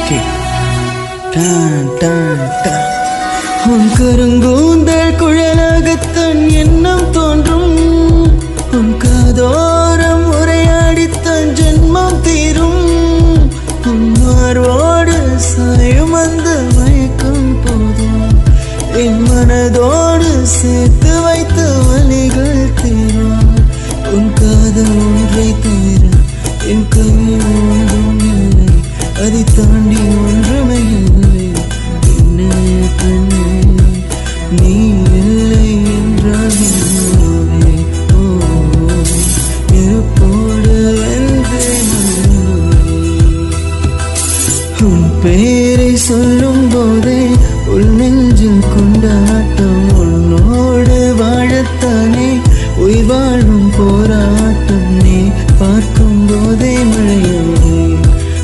Okay. உன் கருங்கூந்தல் குழலாகத்தான் எண்ணம் தோன்றும், உன் காதோரம் உரையாடித்தான் ஜென்மம் தீரும், உன் மார்வோடு சாயும் அந்த மயக்கம் போதும், என் மனதோடு சேர்த்து வைத்த வலிகள் தீரும். உன் காதல் ஒன்றை தவிர என் கையில் ஒன்றும் இல்லை, அதை தாண்டி ஒன்றுமே இல்லை. பெண்ணே நீ இல்லை என்றால் நெருப்போடு வெந்தேன். உன் பேரை சொல்லும் போதே உள் நெஞ்சில் கொண்டாட்டம், உன்னோடு வாழத்தானே உயிர் வாழும்